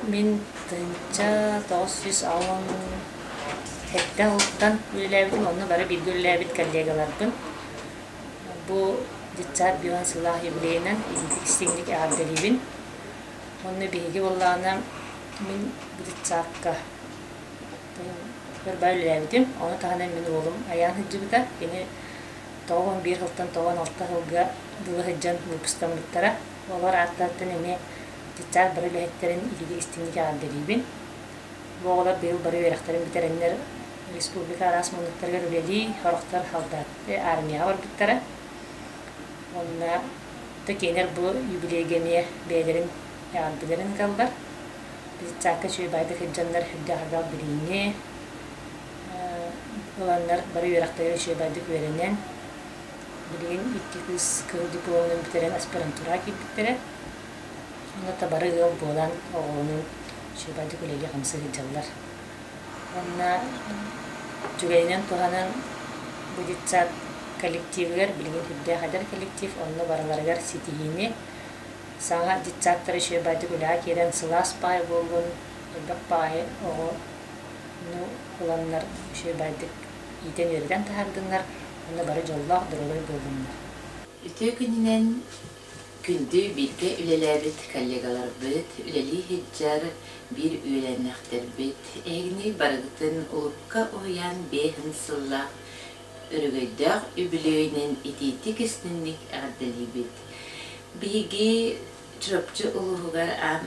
мен тынча 900 алын әтті ұлықтан өләбідім, оны бары білгі өләбід коллегаларбын. Бұл детсат бүйін сыллах юбилейінен изintік ағабдалибін. Оны бейге болағына мен детсатқа бір бай өләбідім. Оны тағынан мен олым аян хыджыбыда. Ені 91 жылдан 96 жылға дылы хыджан выпустан бұттара. Олар аттаттын ене детсат бір өләбідтерін изintік ағабдалибін. Бұл олар бейіл бары өріқтарын бітеренлер республика арас мұндықтарға өләді, хорықтар халдатты армияға бар бұттара. Онна текенер бұл юбилейгеме бәйлерін яғадбілерін қалдар. Біз цақы шөй байды хыджандар хүдді ағал білейіне, Olanlar bari yörekleri şöbeldik verenen bilgin itti kız kıl diplomunu bitiren aspirantura gittikleri. Sonra tabarı yol boğulan oğlunun şöbeldik öleli kamsı gidecekler. Onunla Cügeynen tuhanın bu ditsat kollektivler bilgin hüdde kadar kollektiv onunla baralargar sitihini sana ditsatları şöbeldik öleli keren sılas pay bulgun elbak pay o olanlar şöbeldik iten yerden tahardınlar onunla barı jollah durulay bulgunlar. Ütü gününen gündü birge ülelebit kollegalar bit, üleli hiccar bir ülenektir bit. Egni bargıtın ulukka uyan behin sılla ürgüydağ übülüğünün ititik istinlik ağdali bit. Bigi çırpçı uluğugar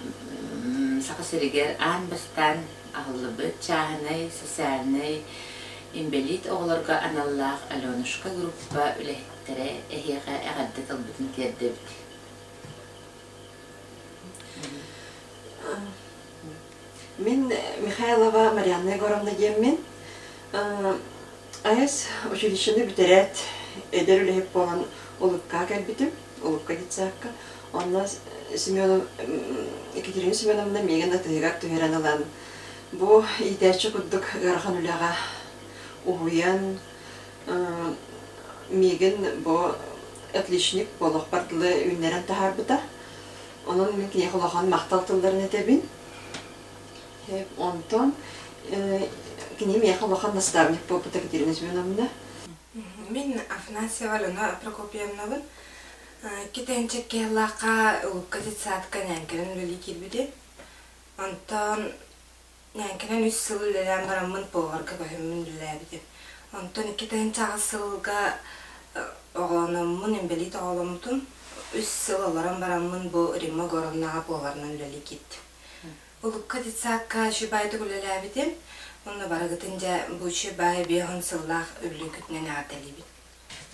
sakısırıgar an bastan ahıllı bit, çahanay, sasarnay, imbelit oğlarga anallah alonuşka gruppa ülehtere ehiye ağadda talbıtın terdi bit. Мен Михайлова Марианна Егоровна деймін. Айыз училищені бітірет, әдер үліп болған ұлыққа кәлбітім, ұлыққа кетсаққа. Онна Екатерина Семеновна меген атығығар түйерен алан. Бұ итәчі құддық ғарған үліға ұғуян меген бұ отличник болық бардылы үнлерін тахар бұта. Onun mümkün yakalayan mahtaltılarını tebin. Hep ondan kinim yakalayan nastavnik bu Екатерина Семеновна. Мен Афанасьева Алена Прокопьевнавын. Кетенчек келака улукка детсатка нянкенен үлели килбиде. Онтон нянкенен 3 сыл үлелен барамын поварга көһүмүн үлелебиде. Онтон кетенче агысылга оғланымын эмбелит оғламытын. 3 сыл оларан барамын бу Римма Горовнаға боларынан үлели кетті. Улукка детсатка шүбайды үлелебиде. Онна барагытынжа бу шүбай бейхын сыллах үлі күтінен ағаталибит.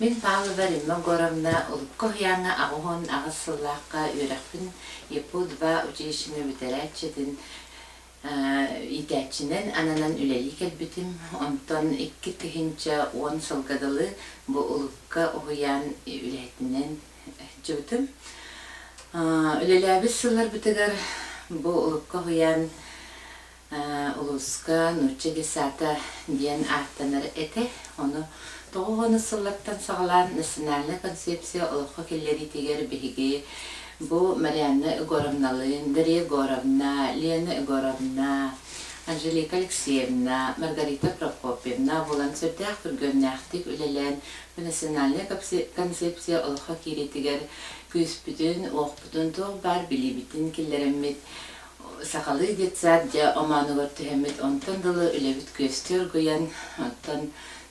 Мен Павлова Римма Горовна улукка хияңа ағуғын ағысыллаққа үйрәқпін епу-2 училищені бітерәтчетін итәтчінен ананан үлели кәлбітім. Онтон 2-10 сылғадылы бу улукка хиян үләтінен жүбітім. Үлеләбіз сыллар бітігер бу улукка хиян улуска нучча десата диен артанар эте. Оны тоғыны сыллаттан сағалан национальный концепция олыққа келлери тегер бігіге бу Марианна Егоровналын, Дарья Егоровна, Лена Егоровна, Анжелика Алексеевна, Маргарита Прокопьевна болан сөрдәқ бүргөннәқтік үлелән национальный концепция олыққа келлери тегер күспүтін, оқпүтін тоқ бар білебітін келлеремет сақалы детсат жа оманығыр түхемет онтан дылы үлебіт көстер көян онтан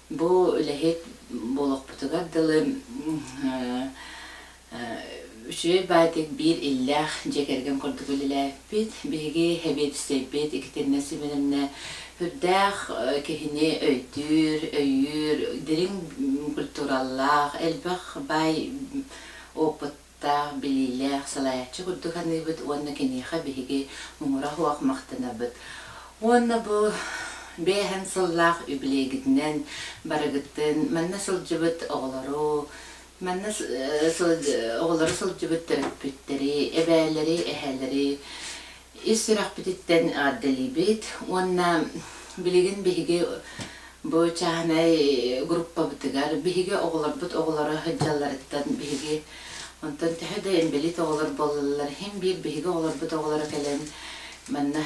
бу үлехет болық бұтығар дылы үші байтек бір иллах жекерген құрдық үлеләппет беге хәбет істейпет Екатерина Семеновна хүрдәқ кехіне өйтүр, өйір, дерін культураллақ, әлбәқ бай опыт билилях салаячы курдуханы бит онна кенеха биһиги муңура хуак мактана бит онна бу бехан сыллах үблегитнен барагыттын манна сылжыбыт оголору манна оголору сылжыбыт терапевттери эбээлери эхелери исрах бититтен аддали бит онна билигин биһиги бу чахнай группа битигар биһиги оголорбут оголору хаджалларыттан биһиги Онтон тәһәдә эмбелит оғылар болылар, хем бир биһиге оғылар бұт оғылары кәлен манна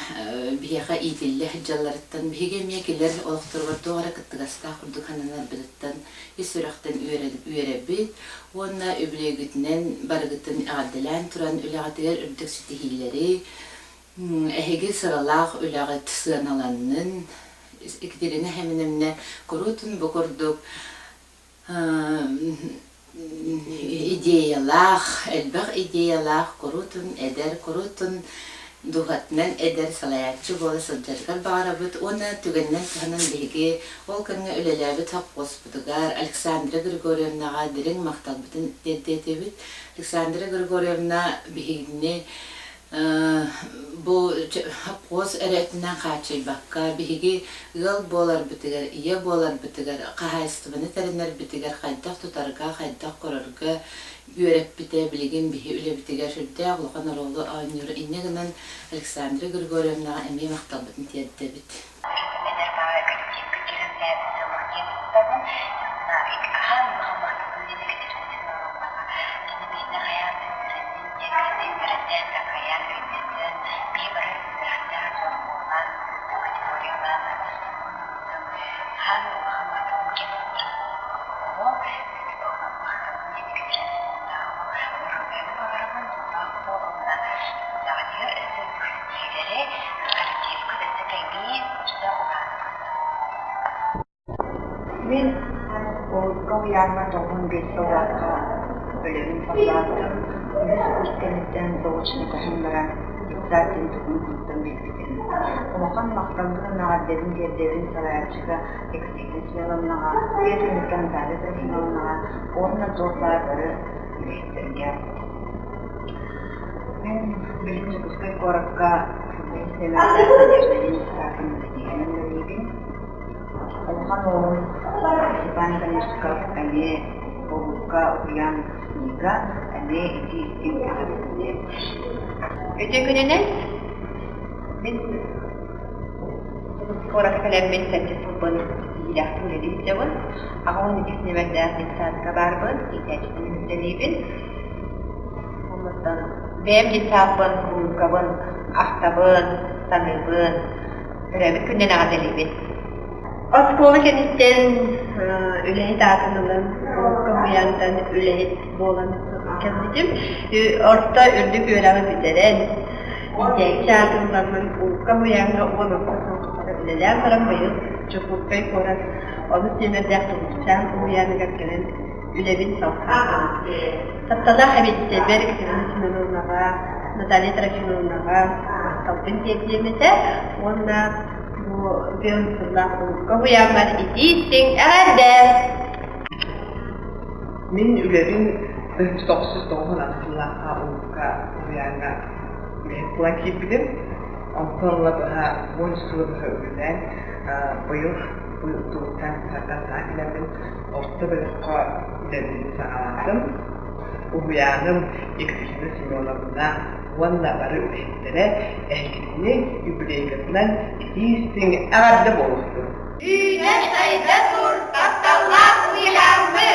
биһиға итилле хәджалларыттан биһиге мекелер олықтырғыр доғара кыттығаста құрды қананар біліттан исүрақтан үйеребит, онна өбілегітінен барғытын ағадылан тұран үләғатығар үрдік сүтігілері, әхеге сыралақ үләғат сығаналанның, Екатерина Хәмінімне құрутын бұқырдық, идеялах, элбах идеялах, корутун, эдер, корутун, духатнан эдер салаячы болы сылжаргар бағарабыт, оны түгеннен тұханын бейге, ол кәңі үлеләбіт хаққос бұтығар, Александра Григорьевнаға дерін мақтал бұтын дедетебіт, Александра Григорьевна бейгіне Bu qoz eretinden kaçay bakka bihigi yıl bolar bitiger, iya bolar bitiger, qahaystıbını terenler bitiger, qaydak tutarga, qaydak korarga, yörep bite bilgin bihi üle bitiger, şurda ağlıqan orolu aynı inneginen Aleksandra Grigorievna emi maqtalbıtın tiyette bit. Men o yarma tohum bir soğukta ölümün sallattım. Biz üstelikten doğuşunu taşındıran zaten tohum tuttum bilgilerim. Oğuzhan maktabının ağabeyinin gerdeğinin sarayacıga eksikleşmelerine, yetinlikten zaten taşımalarına, onunla zorlarları ürettirge. Ben birinci kuşkay korakka istemezler sanırlayın tarafında diyelim. Oğuzhan oğlum Stefan Kanishkov ane Boğuzka uyan kniga ane iti istimkarısını. Öte gününe ben korak kalemmen sence sulbanı ilahtım dedi cevap. Ağın ikisini verdiğin saat kabarbın, ihtiyaçlarını müstenibin. Ondan benim cesabın, kulkabın, ahtabın, sanıbın, önemli günden ağdalibin. Oskolu kenitten ülehit atınılın, kamuyandan ülehit boğulan kendidim. Orta ürdük öğrenme biteren, İdeyki atınılanın kamuyanga uğunukta soğukları bileler karan bayıl, çukurkay koran, onu semerdak tutuşan kamuyanı gelen ülevin soğukları. Taptala habette berkisinin sınırlarına, Natalya Trafinovna'a, Talpın tepkiyemese, onunla bu Beyonsullah kamuyanlar idisin ağırda. Min ülerin 1996 uluka uyanga plakip bilim. Onlarla daha bonusluğu öğrenen bu tuğtan sakilerin orta bölükka ilerlediğini sağladım. Uyanım eksikli sinyolarına onları üretlere ehkini yübüleylerden idisin ağırda boluştu. Üyne sayda tur, taptallar uyandı.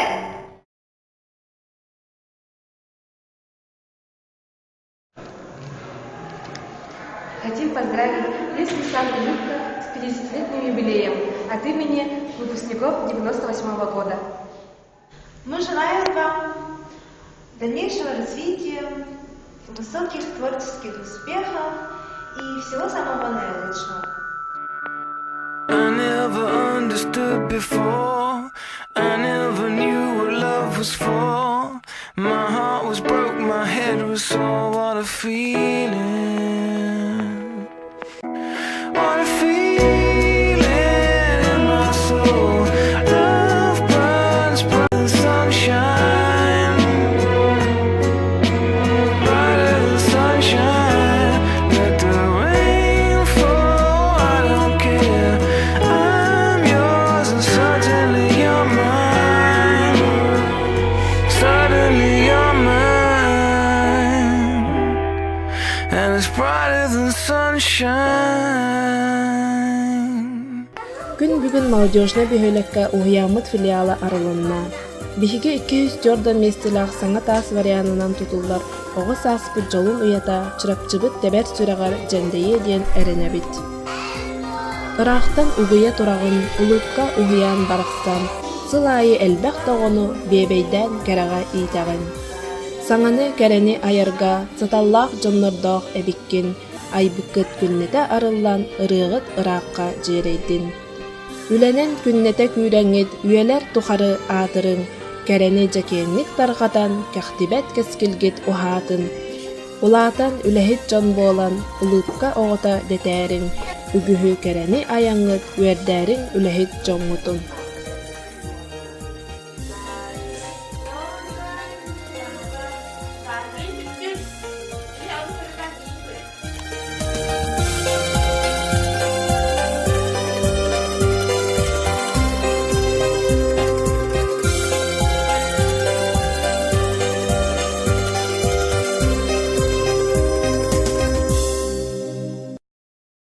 Хотим поздравить весь Лисан и Любка с 50-летним юбилеем от имени выпускников 98-го года. Мы желаем вам дальнейшего развития, высоких творческих успехов и всего самого наилучшего. I never understood before. I never knew what love was for. My heart was broke, my head was sore. What a feeling. What a feeling in my soul. Love burns bright as sunshine. Brighter than sunshine. Let the rain fall, I don't care. I'm yours and suddenly you're mine. Suddenly you're mine. And it's brighter than sunshine. Күн бүгін молодежна бүйөлөккө уһуяммыт филиалы арылынна. Биһиги 200 Jordan местелах саңа таас варианынан тутуллар оҕо сааспыт жолун уята чырапчыбыт тебер сүрагар жендейе диэн эренебит. Ыраахтан угуя турагын улукка уһуян барахсан, сылайы элбэх тоҕону биэбэйдэн кэрага иитэгин. Саңаны кэрени айарга саталлаах дьоннордоох эбиккин, айбыккыт күннете арыллан ырыгыт ыраакка жээрейдин. Үленен күннете күүрэҥит үелер тухары аатырың, кэрени жакиэнник таргатан кахтибет кескилгит ухаатын. Улаатан үлэхит дьон буолан улуукка оҕота детээриң, үгүһү кэрени аяҥҥыт үөрдээриң үлэхит дьоҥҥутун.